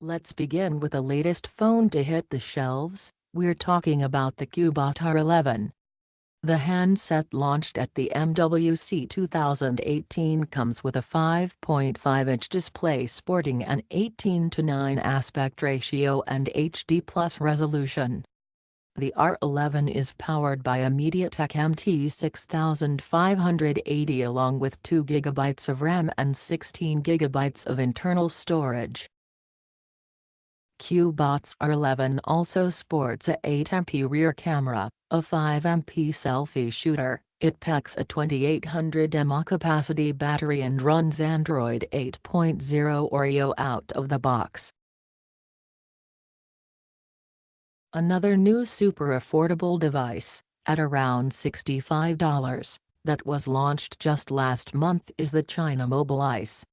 Let's begin with the latest phone to hit the shelves. We're talking about the Cubot R11. The handset launched at the MWC 2018 comes with a 5.5-inch display sporting an 18:9 aspect ratio and HD+ resolution. The R11 is powered by a MediaTek MT 6580 along with 2 GB of RAM and 16 GB of internal storage. Cubot R11 also sports a 8MP rear camera, a 5MP selfie shooter. It packs a 2800 mAh capacity battery and runs Android 8.0 Oreo out of the box. Another new super affordable device, at around $65, that was launched just last month is the China Mobile Ice.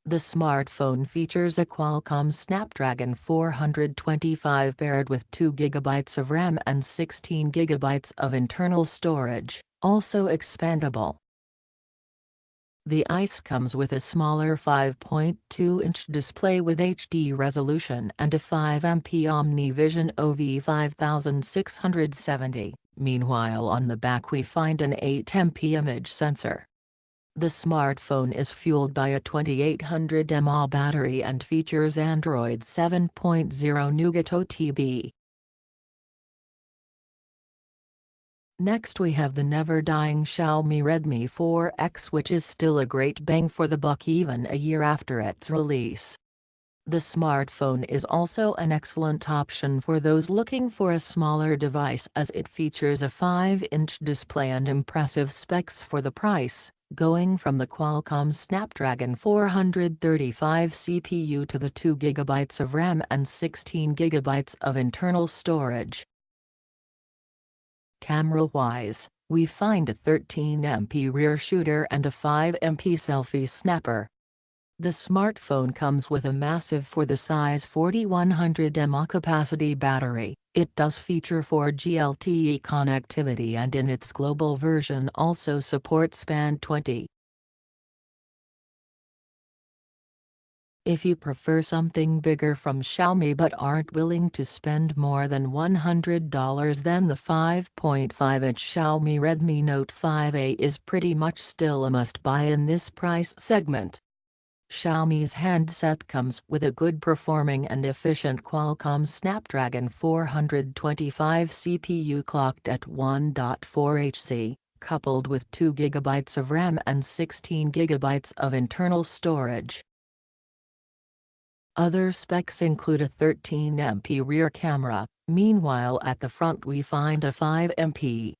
The smartphone features a Qualcomm Snapdragon 425 paired with 2 GB of RAM and 16 GB of internal storage, also expandable. The Ice comes with a smaller 5.2-inch display with HD resolution and a 5MP OmniVision OV5670. Meanwhile, on the back we find an 8MP image sensor. The smartphone is fueled by a 2800 mAh battery and features Android 7.0 Nougat OTB. Next we have the never-dying Xiaomi Redmi 4X, which is still a great bang for the buck even a year after its release. The smartphone is also an excellent option for those looking for a smaller device as it features a 5-inch display and impressive specs for the price, going from the Qualcomm Snapdragon 435 CPU to the 2 GB of RAM and 16 GB of internal storage. Camera-wise, we find a 13MP rear shooter and a 5MP selfie snapper. The smartphone comes with a massive for the size 4100 mAh capacity battery. It does feature 4G LTE connectivity and in its global version also supports Band 20. If you prefer something bigger from Xiaomi but aren't willing to spend more than $100, then the 5.5-inch Xiaomi Redmi Note 5A is pretty much still a must-buy in this price segment. Xiaomi's handset comes with a good performing and efficient Qualcomm Snapdragon 425 CPU clocked at 1.4 Hz, coupled with 2 GB of RAM and 16 GB of internal storage. Other specs include a 13MP rear camera, meanwhile at the front we find a 5MP.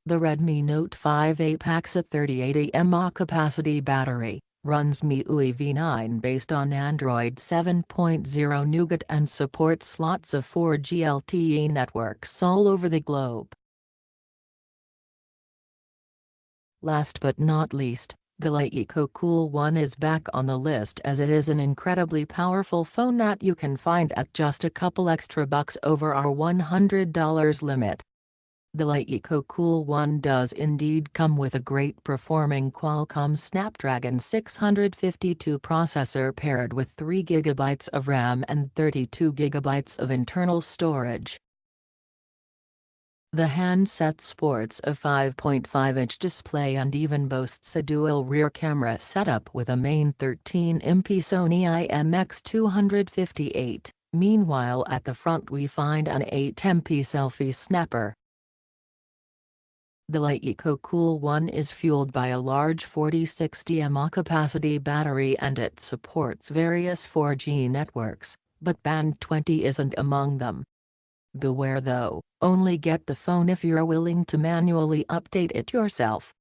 The Redmi Note 5A packs a 3080 mAh capacity battery, runs MIUI v9 based on Android 7.0 Nougat and supports lots of 4G LTE networks all over the globe. Last but not least, the LeEco Cool1 is back on the list as it is an incredibly powerful phone that you can find at just a couple extra bucks over our $100 limit. The LeEco Cool1 does indeed come with a great performing Qualcomm Snapdragon 652 processor paired with 3 GB of RAM and 32 GB of internal storage. The handset sports a 5.5-inch display and even boasts a dual rear camera setup with a main 13MP Sony IMX258. Meanwhile at the front we find an 8MP selfie snapper. The LeEco Cool1 is fueled by a large 4060 mAh capacity battery and it supports various 4G networks, but Band 20 isn't among them. Beware though, only get the phone if you're willing to manually update it yourself.